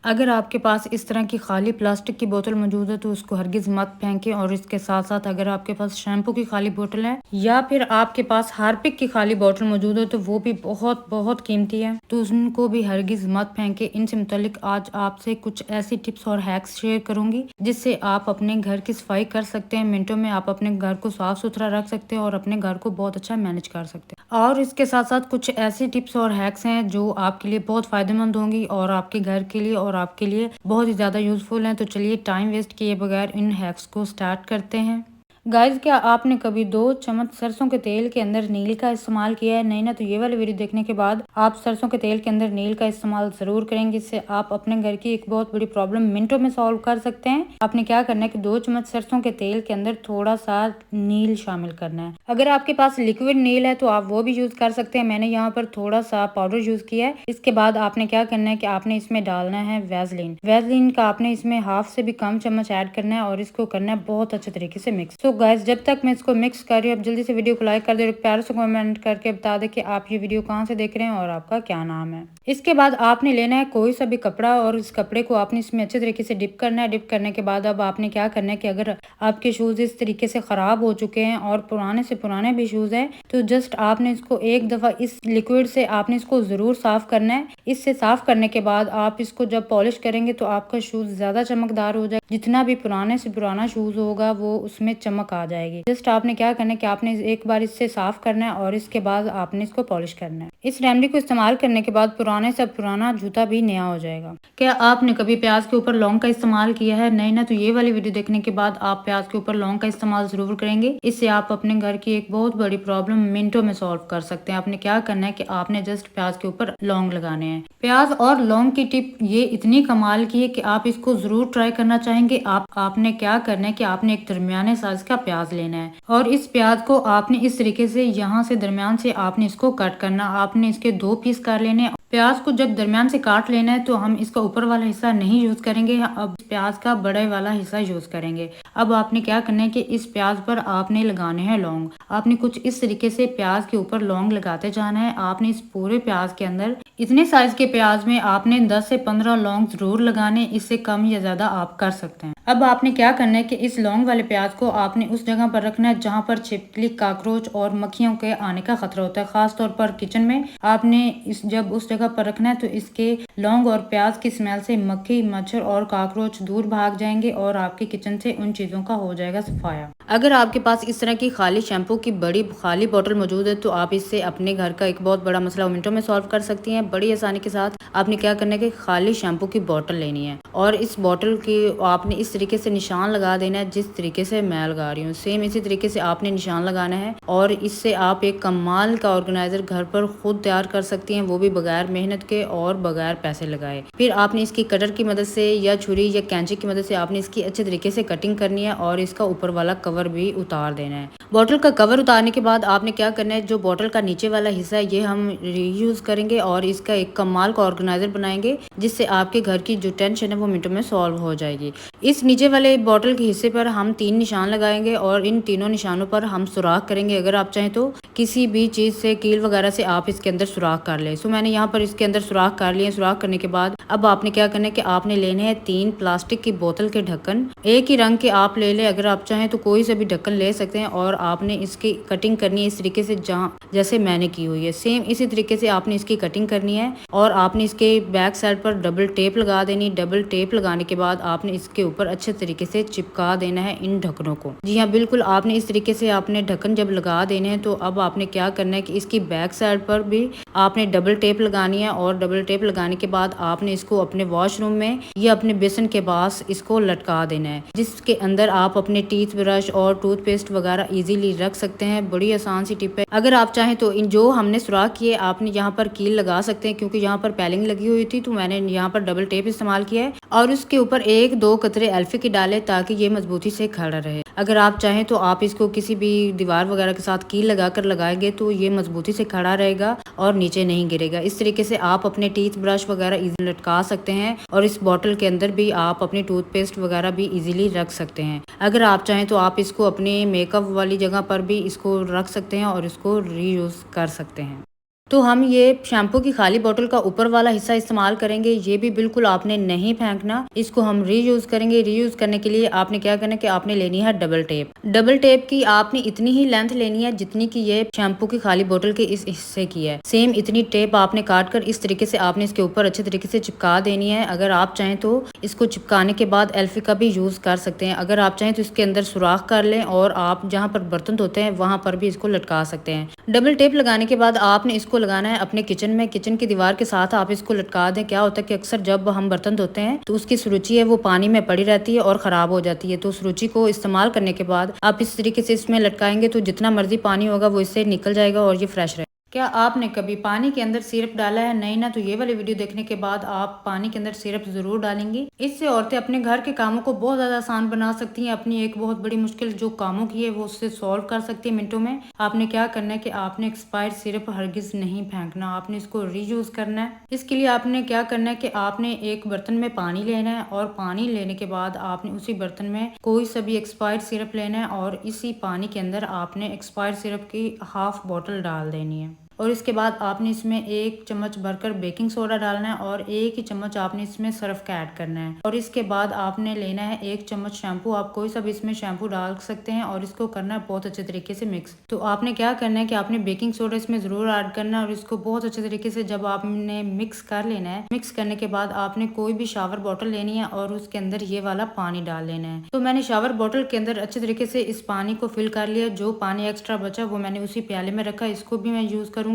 अगर आपके पास इस तरह की खाली प्लास्टिक की बोतल मौजूद है तो उसको हरगिज़ मत फेंकें। और इसके साथ साथ अगर आपके पास शैम्पू की खाली बोतल है या फिर आपके पास हार्पिक की खाली बोतल मौजूद है तो वो भी बहुत बहुत कीमती है, तो उनको भी हरगिज़ मत फेंकें। इनसे मुतालिक आज आपसे कुछ ऐसी टिप्स और हैक्स शेयर करूंगी जिससे आप अपने घर की सफाई कर सकते हैं। मिनटों में आप अपने घर को साफ सुथरा रख सकते हैं और अपने घर को बहुत अच्छा मैनेज कर सकते हैं। और इसके साथ साथ कुछ ऐसी टिप्स और हैक्स हैं जो आपके लिए बहुत फायदेमंद होंगी और आपके घर के लिए और आपके लिए बहुत ही ज़्यादा यूज़फुल हैं। तो चलिए टाइम वेस्ट किए बगैर इन हैक्स को स्टार्ट करते हैं। गाइज, क्या आपने कभी 2 चम्मच सरसों के तेल के अंदर नील का इस्तेमाल किया है? नहीं ना, तो ये वाली वीडियो देखने के बाद आप सरसों के तेल के अंदर नील का इस्तेमाल जरूर करेंगे। इससे आप अपने घर की एक बहुत बड़ी प्रॉब्लम मिनटों में सॉल्व कर सकते हैं। आपने क्या करना है कि 2 चम्मच सरसों के तेल के अंदर थोड़ा सा नील शामिल करना है। अगर आपके पास लिक्विड नील है तो आप वो भी यूज कर सकते हैं। मैंने यहाँ पर थोड़ा सा पाउडर यूज किया है। इसके बाद आपने क्या करना है कि आपने इसमें डालना है वैसलीन। वैसलीन का आपने इसमें हाफ से भी कम चम्मच ऐड करना है और इसको करना है बहुत अच्छे तरीके से मिक्स। तो गाइस, जब तक मैं इसको मिक्स कर रही हूँ, आप जल्दी से वीडियो को लाइक कर दे और प्यार से कमेंट करके बता दे कि आप ये वीडियो कहाँ से देख रहे हैं और आपका क्या नाम है। इसके बाद आपने लेना है कोई सा भी कपड़ा और इस कपड़े को आपने इसमें अच्छे तरीके से डिप करना है। डिप करने के बाद अब आपने क्या करना है कि अगर आपके शूज इस तरीके से खराब हो चुके हैं और पुराने से पुराने भी शूज हैं तो जस्ट आपने इसको एक दफा इस लिक्विड से आपने इसको जरूर साफ करना है। इससे साफ करने के बाद आप इसको जब पॉलिश करेंगे तो आपका शूज ज्यादा चमकदार हो जाए। जितना भी पुराने से पुराना शूज होगा वो उसमें चमक आ जाएगी। जस्ट आपने क्या करना है कि आपने एक बार इससे साफ करना है और इसके बाद आपने इसको पॉलिश करना है। इस रेमेडी को इस्तेमाल करने के बाद पुराने से पुराना जूता भी नया हो जाएगा। क्या आपने कभी प्याज के ऊपर लौंग का इस्तेमाल किया है? नहीं ना, तो ये वाली वीडियो देखने के बाद आप प्याज के ऊपर लौंग का इस्तेमाल जरूर करेंगे। इससे आप अपने घर की एक बहुत बड़ी प्रॉब्लम मिनटों में सॉल्व कर सकते हैं। आपने क्या करना है कि आपने जस्ट प्याज के ऊपर लौंग लगाने हैं। प्याज और लौंग की टिप ये इतनी कमाल की है कि आप इसको जरूर ट्राई करना चाहेंगे। आपने क्या करना है कि आपने एक दरमियाने साइज का प्याज लेना है और इस प्याज को आपने इस तरीके से यहाँ से दरमियान से आपने इसको कट करना। आपने इसके 2 पीस कर लेने। प्याज को जब दरमियान से काट लेना है तो हम इसका ऊपर वाला हिस्सा नहीं यूज करेंगे, अब प्याज का बड़े वाला हिस्सा यूज करेंगे। अब आपने क्या करना है कि इस प्याज पर आपने लगाने हैं लौंग। आपने कुछ इस तरीके से प्याज के ऊपर लौंग लगाते जाना है। आपने इस पूरे प्याज के अंदर इतने साइज के प्याज में आपने 10 से 15 लौंग जरूर लगाने, इससे कम या ज्यादा आप कर सकते हैं। अब आपने क्या करना है कि इस लौंग वाले प्याज को आपने उस जगह पर रखना है जहां पर छिपकली, काकरोच और मक्खियों के आने का खतरा होता है। खास तौर पर किचन में आपने जब उस जगह पर रखना है तो इसके लौंग और प्याज की स्मेल से मक्खी, मच्छर और काकरोच दूर भाग जाएंगे और आपके किचन से उन चीजों का हो जाएगा सफाया। अगर आपके पास इस तरह की खाली शैम्पू की बड़ी खाली बोतल मौजूद है तो आप इससे अपने घर का एक बहुत बड़ा मसला मिनटों में सॉल्व कर सकती हैं बड़ी आसानी के साथ। आपने क्या करना है कि खाली शैम्पू की बोतल लेनी है और इस बोतल की आपने इस तरीके से निशान लगा देना है जिस तरीके से मैं लगा रही हूँ। सेम इसी तरीके से आपने निशान लगाना है और इससे आप एक कमाल का ऑर्गेनाइजर घर पर खुद तैयार कर सकती हैं, वो भी बगैर मेहनत के और बगैर पैसे लगाए। फिर आपने इसकी कटर की मदद से या छुरी या कैंची की मदद से आपने इसकी अच्छे तरीके से कटिंग करनी है और इसका ऊपर वाला कवर भी उतार देना है। बोतल का कवर उतारने के बाद आपने क्या करना है, जो बोतल का नीचे वाला हिस्सा है ये हम रीयूज करेंगे और इसका एक कमाल का ऑर्गेनाइजर बनाएंगे जिससे आपके घर की जो टेंशन है वो मिनटों में सॉल्व हो जाएगी। इस नीचे वाले बोतल के हिस्से पर हम 3 निशान लगाएंगे और इन तीनों निशानों पर हम सुराख करेंगे। अगर आप चाहें तो किसी भी चीज से, कील वगैरह से आप इसके अंदर सुराख कर ले। सो मैंने यहाँ पर इसके अंदर सुराख कर लिए। सुराख करने के बाद अब आपने क्या करना है कि आपने लेने हैं 3 प्लास्टिक की बोतल के ढक्कन। एक ही रंग के आप ले ले, अगर आप चाहें तो कोई से भी ढक्कन ले सकते हैं और आपने इसकी कटिंग करनी है इस तरीके से जहाँ जैसे मैंने की हुई है। सेम इसी तरीके से आपने इसकी कटिंग करनी है और आपने इसके बैक साइड पर डबल टेप लगा देनी। डबल टेप लगाने के बाद आपने इसके ऊपर अच्छे तरीके से चिपका देना है इन ढक्कनों को। जी हाँ, बिल्कुल आपने इस तरीके से आपने ढक्कन जब लगा देने हैं तो अब आपने क्या करना है कि इसकी बैक साइड पर भी आपने डबल टेप लगानी है और डबल टेप लगाने के बाद आपने इसको अपने वॉशरूम में या अपने बेसन के पास इसको लटका देना है, जिसके अंदर आप अपने टीथ ब्रश और टूथपेस्ट वगैरह इजीली रख सकते हैं। बड़ी आसान सी टिप है। अगर आप चाहें तो इन जो हमने सुराख किए आपने यहाँ पर कील लगा सकते हैं, क्योंकि यहाँ पर पैलिंग लगी हुई थी तो मैंने यहाँ पर डबल टेप इस्तेमाल किया है और उसके ऊपर 1-2 कतरे एल्फी के डाले ताकि ये मजबूती से खड़ा रहे। अगर आप चाहें तो आप इसको किसी भी दीवार वगैरह के साथ कील लगाकर लगाएंगे तो ये मजबूती से खड़ा रहेगा और नीचे नहीं गिरेगा। इस तरीके से आप अपने टीथ ब्रश वगैरह इजीली लटका सकते हैं और इस बॉटल के अंदर भी आप अपनी टूथपेस्ट वगैरह भी इजीली रख सकते हैं। अगर आप चाहें तो आप इसको अपने मेकअप वाली जगह पर भी इसको रख सकते हैं और इसको रीयूज कर सकते हैं। तो हम ये शैम्पू की खाली बोतल का ऊपर वाला हिस्सा इस्तेमाल करेंगे, ये भी बिल्कुल आपने नहीं फेंकना, इसको हम रीयूज करेंगे। रीयूज करने के लिए आपने क्या करना है कि आपने लेनी है डबल टेप। डबल टेप की आपने इतनी ही लेंथ लेनी है जितनी की ये शैम्पू की खाली बोतल के इस हिस्से की है। सेम इतनी टेप आपने काट कर इस तरीके से आपने इसके ऊपर अच्छे तरीके से चिपका देनी है। अगर आप चाहें तो इसको चिपकाने के बाद एल्फी का भी यूज कर सकते हैं। अगर आप चाहें तो इसके अंदर सुराख कर लें और आप जहाँ पर बर्तन धोते हैं वहां पर भी इसको लटका सकते हैं। डबल टेप लगाने के बाद आपने इसको लगाना है अपने किचन में, किचन की दीवार के साथ आप इसको लटका दें। क्या होता है कि अक्सर जब हम बर्तन धोते हैं तो उसकी सुरुचि है वो पानी में पड़ी रहती है और खराब हो जाती है। तो सुरुचि को इस्तेमाल करने के बाद आप इस तरीके से इसमें लटकाएंगे तो जितना मर्जी पानी होगा वो इससे निकल जाएगा और ये फ्रेश रहेगा। क्या आपने कभी पानी के अंदर सिरप डाला है? नहीं ना, तो ये वाली वीडियो देखने के बाद आप पानी के अंदर सिरप जरूर डालेंगी। इससे औरतें अपने घर के कामों को बहुत ज्यादा आसान बना सकती हैं। अपनी एक बहुत बड़ी मुश्किल जो कामों की है वो उससे सॉल्व कर सकती है मिनटों में। आपने क्या करना है कि आपने एक्सपायर्ड सिरप हरगिज नहीं फेंकना, आपने इसको रीयूज करना है। इसके लिए आपने क्या करना है कि आपने एक बर्तन में पानी लेना है और पानी लेने के बाद आपने उसी बर्तन में कोई सा भी एक्सपायर्ड सिरप लेना है और इसी पानी के अंदर आपने एक्सपायर्ड सिरप की हाफ बॉटल डाल देनी है। और इसके बाद आपने इसमें 1 चम्मच भरकर बेकिंग सोडा डालना है और 1 ही चम्मच आपने इसमें सर्फ का ऐड करना है। और इसके बाद आपने लेना है 1 चम्मच शैम्पू, आप कोई सा भी इसमें शैम्पू डाल सकते हैं और इसको करना है बहुत अच्छे तरीके से मिक्स। तो आपने क्या करना है कि आपने बेकिंग सोडा इसमें जरूर ऐड करना है और इसको बहुत अच्छे तरीके से जब आपने मिक्स कर लेना है, मिक्स करने के बाद आपने कोई भी शावर बॉटल लेनी है और उसके अंदर ये वाला पानी डाल लेना है। तो मैंने शावर बॉटल के अंदर अच्छे तरीके से इस पानी को फिल कर लिया। जो पानी एक्स्ट्रा बचा वो मैंने उसी प्याले में रखा, इसको भी मैं यूज करूंगी।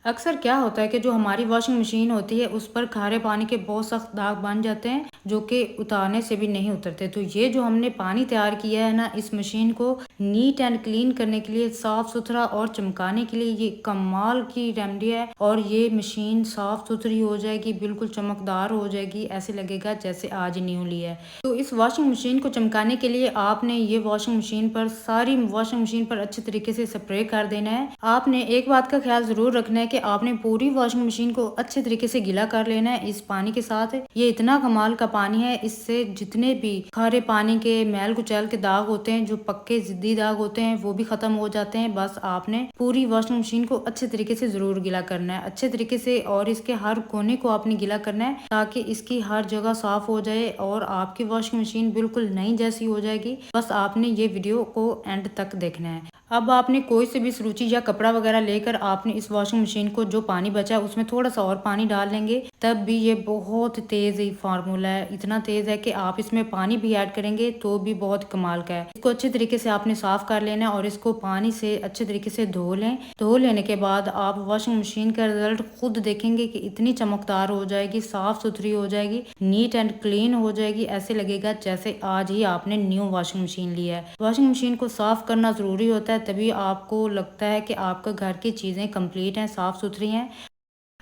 अक्सर क्या होता है कि जो हमारी वॉशिंग मशीन होती है उस पर खारे पानी के बहुत सख्त दाग बन जाते हैं जो कि उतारने से भी नहीं उतरते। तो ये जो हमने पानी तैयार किया है ना, इस मशीन को नीट एंड क्लीन करने के लिए, साफ सुथरा और चमकाने के लिए ये कमाल की रेमेडी है। और ये मशीन साफ सुथरी हो जाएगी, बिल्कुल चमकदार हो जाएगी, ऐसे लगेगा जैसे आज न्यू ली है। तो इस वॉशिंग मशीन को चमकाने के लिए आपने ये वॉशिंग मशीन पर, सारी वॉशिंग मशीन पर अच्छे तरीके से स्प्रे कर देना है। आपने एक बात का ख्याल जरूर रखना है कि आपने पूरी वॉशिंग मशीन को अच्छे तरीके से गीला कर लेना है इस पानी के साथ। ये इतना कमाल का पानी है, इससे जितने भी खारे पानी के मैल कुचैल के दाग होते हैं, जो पक्के जिद्दी दाग होते हैं, वो भी खत्म हो जाते हैं। बस आपने पूरी वॉशिंग मशीन को अच्छे तरीके से जरूर गीला करना है, अच्छे तरीके से, और इसके हर कोने को आपने गीला करना है ताकि इसकी हर जगह साफ हो जाए और आपकी वॉशिंग मशीन बिल्कुल नई जैसी हो जाएगी। बस आपने ये वीडियो को एंड तक देखना है। अब आपने कोई से भी सुरुचि या कपड़ा वगैरह लेकर आपने इस वॉशिंग मशीन को, जो पानी बचा है उसमें थोड़ा सा और पानी डाल लेंगे, तब भी ये बहुत तेज ही फार्मूला है। इतना तेज है कि आप इसमें पानी भी ऐड करेंगे तो भी बहुत कमाल का है। इसको अच्छे तरीके से आपने साफ कर लेना है और इसको पानी से अच्छे तरीके से धो लें। धो लेने के बाद आप वॉशिंग मशीन का रिजल्ट खुद देखेंगे कि इतनी चमकदार हो जाएगी, साफ सुथरी हो जाएगी, नीट एंड क्लीन हो जाएगी। ऐसे लगेगा जैसे आज ही आपने न्यू वॉशिंग मशीन ली है। वॉशिंग मशीन को साफ करना जरूरी होता है, तभी आपको लगता है कि आपका घर की चीजें कंप्लीट हैं, साफ सुथरी हैं।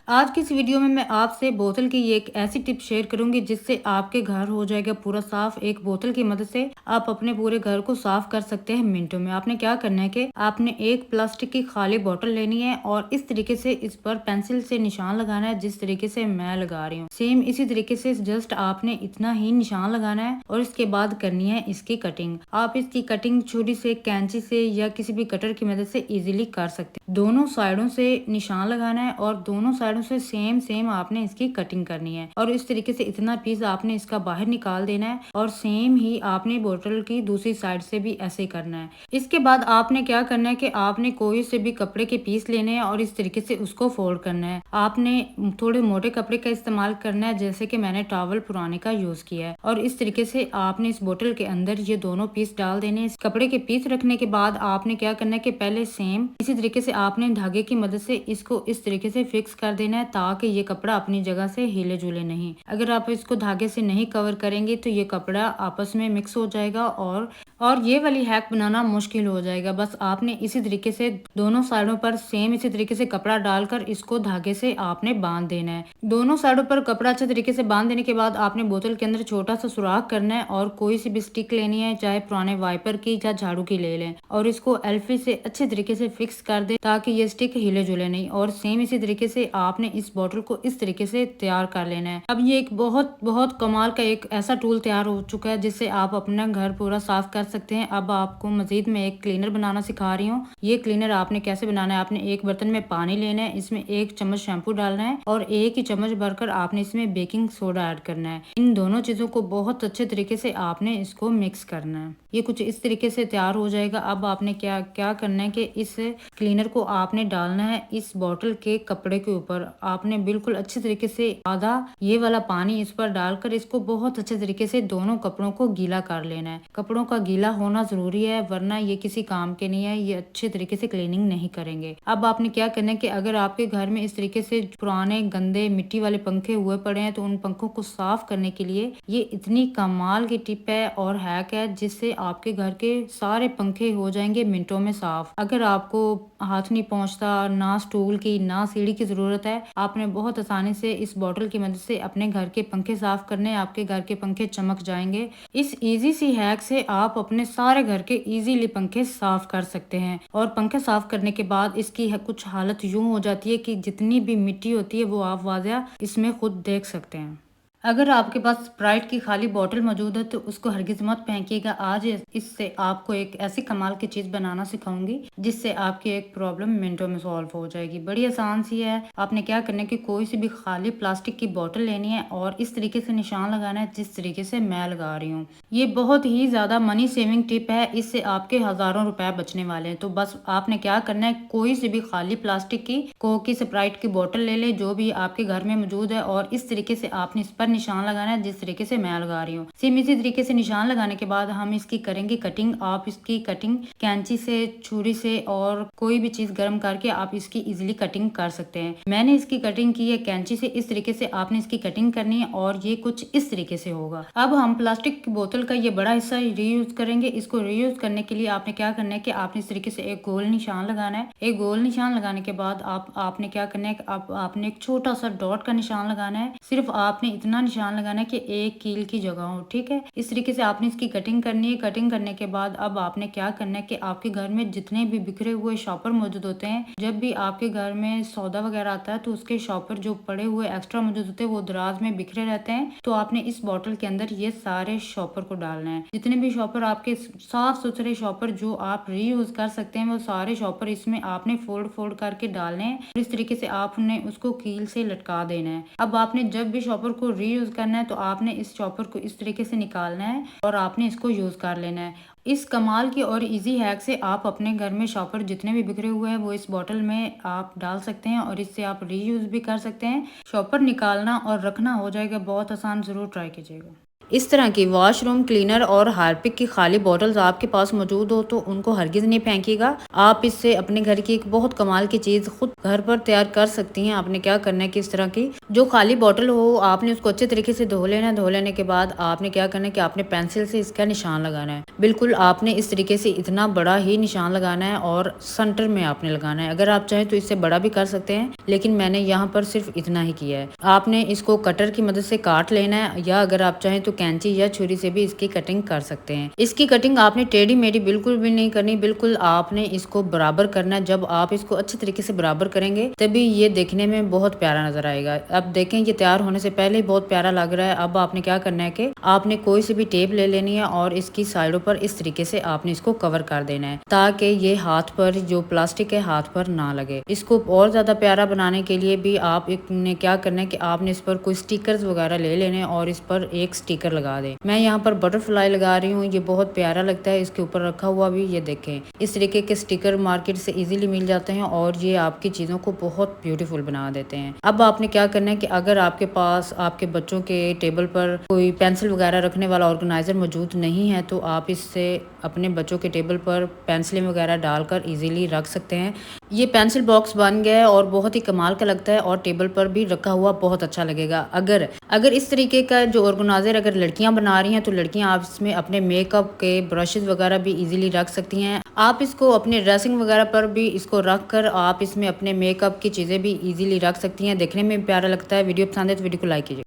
आज की इस वीडियो में मैं आपसे बोतल की एक ऐसी टिप शेयर करूंगी जिससे आपके घर हो जाएगा पूरा साफ। एक बोतल की मदद से आप अपने पूरे घर को साफ कर सकते हैं मिनटों में। आपने क्या करना है कि आपने एक प्लास्टिक की खाली बोतल लेनी है और इस तरीके से इस पर पेंसिल से निशान लगाना है, जिस तरीके से मैं लगा रही हूँ। सेम इसी तरीके से जस्ट आपने इतना ही निशान लगाना है और इसके बाद करनी है इसकी कटिंग। आप इसकी कटिंग छुरी से, कैंची से या किसी भी कटर की मदद से इजीली कर सकते हैं। दोनों साइडों से निशान लगाना है और दोनों साइडों से सेम आपने इसकी कटिंग करनी है और इस तरीके से इतना पीस आपने इसका बाहर निकाल देना है और सेम ही आपने बोतल की दूसरी साइड से भी ऐसे करना है। इसके बाद आपने क्या करना है कि आपने कोई से भी कपड़े के पीस लेने हैं और इस तरीके से उसको फोल्ड करना है। आपने थोड़े मोटे कपड़े का इस्तेमाल करना है, जैसे कि मैंने टॉवल पुराने का यूज किया है। और इस तरीके से आपने इस बोतल के अंदर ये दोनों पीस डाल देने हैं। कपड़े के पीस रखने के बाद आपने क्या करना है कि पहले सेम इसी तरीके से आपने धागे की मदद से इसको इस तरीके से फिक्स कर देना है ताकि ये कपड़ा अपनी जगह से हिले जुले नहीं। अगर आप इसको धागे से नहीं कवर करेंगे तो ये कपड़ा आपस में मिक्स हो जाएगा और ये वाली हैक बनाना मुश्किल हो जाएगा। बस आपने इसी तरीके से दोनों साइडों पर सेम इसी तरीके से कपड़ा डालकर इसको धागे से आपने बांध देना है। दोनों साइडों पर कपड़ा अच्छे तरीके से बांध देने के बाद आपने बोतल के अंदर छोटा सा सुराख करना है और कोई सी भी स्टिक लेनी है, चाहे पुराने वाइपर की या झाड़ू की ले लें, और इसको एल्फी से अच्छे तरीके से फिक्स कर दे ताकि ये स्टिक हिले जुले नहीं। और सेम इसी तरीके से आप आपने इस बॉटल को इस तरीके से तैयार कर लेना है। अब ये एक बहुत बहुत कमाल का एक ऐसा टूल तैयार हो चुका है जिससे आप अपना घर पूरा साफ कर सकते हैं। अब आपको मजीद मैं एक क्लीनर बनाना सिखा रही हूँ। ये क्लीनर आपने कैसे बनाना है, आपने एक बर्तन में पानी लेना है, इसमें 1 चम्मच शैम्पू डालना है और 1 ही चम्मच भरकर आपने इसमें बेकिंग सोडा ऐड करना है। इन दोनों चीजों को बहुत अच्छे तरीके से आपने इसको मिक्स करना है। ये कुछ इस तरीके से तैयार हो जाएगा। अब आपने क्या क्या करना है कि इस क्लीनर को आपने डालना है इस बॉटल के कपड़े के ऊपर। आपने बिल्कुल अच्छे तरीके से आधा ये वाला पानी इस पर डालकर इसको बहुत अच्छे तरीके से दोनों कपड़ों को गीला कर लेना है। कपड़ों का गीला होना जरूरी है वरना ये किसी काम के नहीं है, ये अच्छे तरीके से क्लीनिंग नहीं करेंगे। अब आपने क्या करना है कि अगर आपके घर में इस तरीके से पुराने गंदे मिट्टी वाले पंखे हुए पड़े हैं तो उन पंखों को साफ करने के लिए ये इतनी कमाल की टिप है और हैक है जिससे आपके घर के सारे पंखे हो जाएंगे मिनटों में साफ। अगर आपको हाथ नहीं पहुंचता, ना स्टूल की ना सीढ़ी की जरूरत है, आपने बहुत आसानी से इस बॉटल की मदद से अपने घर के पंखे साफ करने, आपके घर के पंखे चमक जाएंगे। इस इजी सी हैक से आप अपने सारे घर के इजीली पंखे साफ कर सकते हैं। और पंखे साफ करने के बाद इसकी कुछ हालत यूं हो जाती है कि जितनी भी मिट्टी होती है वो आप वाज़ा इसमें खुद देख सकते हैं। अगर आपके पास स्प्राइट की खाली बोतल मौजूद है तो उसको हरगिज मत फेंकिएगा। आज इससे आपको एक ऐसी कमाल की चीज बनाना सिखाऊंगी जिससे आपकी एक प्रॉब्लम मिनटों में सॉल्व हो जाएगी। बड़ी आसान सी है। आपने क्या करना है कि कोई सी भी खाली प्लास्टिक की बोतल लेनी है और इस तरीके से निशान लगाना है जिस तरीके से मैं लगा रही हूँ। ये बहुत ही ज्यादा मनी सेविंग टिप है, इससे आपके हजारों रुपए बचने वाले हैं। तो बस आपने क्या करना है, कोई सी भी खाली प्लास्टिक की कोक की स्प्राइट की बोतल ले ले जो भी आपके घर में मौजूद है और इस तरीके से आपने इस पर निशान लगाना है जिस तरीके से मैं लगा रही हूँ। सेम इसी तरीके से निशान लगाने के बाद हम इसकी करेंगे कटिंग। आप इसकी कटिंग कैंची से, छुरी से और कोई भी चीज गर्म करके आप इसकी इजीली कटिंग कर सकते हैं। मैंने इसकी कटिंग की है कैंची से। इस तरीके से आपने इसकी कटिंग करनी है और ये कुछ इस तरीके से होगा। अब हम प्लास्टिक की बोतल का ये बड़ा हिस्सा रीयूज करेंगे। इसको रीयूज करने के लिए आपने क्या करना है कि आपने इस तरीके से एक गोल निशान लगाना है। एक गोल निशान लगाने के बाद आपने क्या करना है, आपने एक छोटा सा डॉट का निशान लगाना है। सिर्फ आपने इतना निशान लगाना है कि एक कील की जगह हो, ठीक है। इस तरीके से आपने इसकी कटिंग करनी है। कटिंग करने के बाद अब आपने क्या करना है कि आपके घर में जितने भी बिखरे हुए शॉपर मौजूद होते हैं, जब भी आपके घर में सौदा वगैरह आता है तो उसके शॉपर जो पड़े हुए एक्स्ट्रा मौजूद होते हैं वो दराज में बिखरे रहते हैं। तो आपने इस बॉटल के अंदर ये सारे शॉपर को डालना है। जितने भी शॉपर आपके साफ सुथरे शॉपर जो आप रीयूज कर सकते हैं वो सारे शॉपर इसमें आपने फोल्ड फोल्ड करके डालने हैं। इस तरीके से आपने उसको कील से लटका देना है। अब आपने जब भी शॉपर को रीयूज करना है तो आपने इस शॉपर को इस तरीके से निकालना है और आपने इसको यूज कर लेना है। इस कमाल की और इजी हैक से आप अपने घर में शॉपर जितने भी बिखरे हुए हैं वो इस बॉटल में आप डाल सकते हैं और इससे आप रीयूज भी कर सकते हैं। शॉपर निकालना और रखना हो जाएगा बहुत आसान, जरूर ट्राई कीजिएगा। इस तरह की वॉशरूम क्लीनर और हार्पिक की खाली बोतल्स आपके पास मौजूद हो तो उनको हरगिज नहीं फेंकिएगा। आप इससे अपने घर की एक बहुत कमाल की चीज खुद घर पर तैयार कर सकती हैं। आपने क्या करना है कि इस तरह की जो खाली बोतल हो आपने उसको अच्छे तरीके से धो लेना है। धो लेने के बाद आपने क्या करना है कि आपने पेंसिल से इसका निशान लगाना है। बिल्कुल आपने इस तरीके से इतना बड़ा ही निशान लगाना है और सेंटर में आपने लगाना है। अगर आप चाहें तो इससे बड़ा भी कर सकते हैं लेकिन मैंने यहाँ पर सिर्फ इतना ही किया है। आपने इसको कटर की मदद से काट लेना है या अगर आप चाहें तो कैंची या छुरी से भी इसकी कटिंग कर सकते हैं। इसकी कटिंग आपने टेढ़ी मेढ़ी बिल्कुल भी नहीं करनी, बिल्कुल आपने इसको बराबर करना है। जब आप इसको अच्छे तरीके से बराबर करेंगे तभी ये देखने में बहुत प्यारा नजर आएगा। अब देखें ये तैयार होने से पहले ही बहुत प्यारा लग रहा है। अब आपने क्या करना है कि आपने कोई सी भी टेप ले लेनी है और इसकी साइडों पर इस तरीके से आपने इसको कवर कर देना है ताकि ये हाथ पर जो प्लास्टिक है हाथ पर ना लगे। इसको और ज्यादा प्यारा बनाने के लिए भी आपने क्या करना है कि आपने इस पर कोई स्टिकर्स वगैरह ले लेने और इस पर एक स्टिकर लगा दें। मैं यहाँ पर बटरफ्लाई लगा रही हूँ, ये बहुत प्यारा लगता है। इसके ऊपर रखा हुआ भी ये देखें, इस तरीके के स्टिकर मार्केट से इजीली मिल जाते हैं और ये आपकी चीजों को बहुत ब्यूटीफुल बना देते हैं। अब आपने क्या करना है कि अगर आपके पास आपके बच्चों के टेबल पर कोई पेंसिल वगैरह रखने वाला ऑर्गेनाइजर मौजूद नहीं है तो आप इससे अपने बच्चों के टेबल पर पेंसिलें वगैरह डालकर इजीली रख सकते हैं। ये पेंसिल बॉक्स बन गया है और बहुत ही कमाल का लगता है और टेबल पर भी रखा हुआ बहुत अच्छा लगेगा। अगर इस तरीके का जो ऑर्गेनाइजर अगर लड़कियां बना रही हैं तो लड़कियां आप इसमें अपने मेकअप के ब्रशेस वगैरह भी इजीली रख सकती हैं। आप इसको अपने ड्रेसिंग वगैरह पर भी इसको रख कर आप इसमें अपने मेकअप की चीजें भी इजीली रख सकती हैं। देखने में प्यारा लगता है। वीडियो पसंद है तो वीडियो को लाइक कीजिए।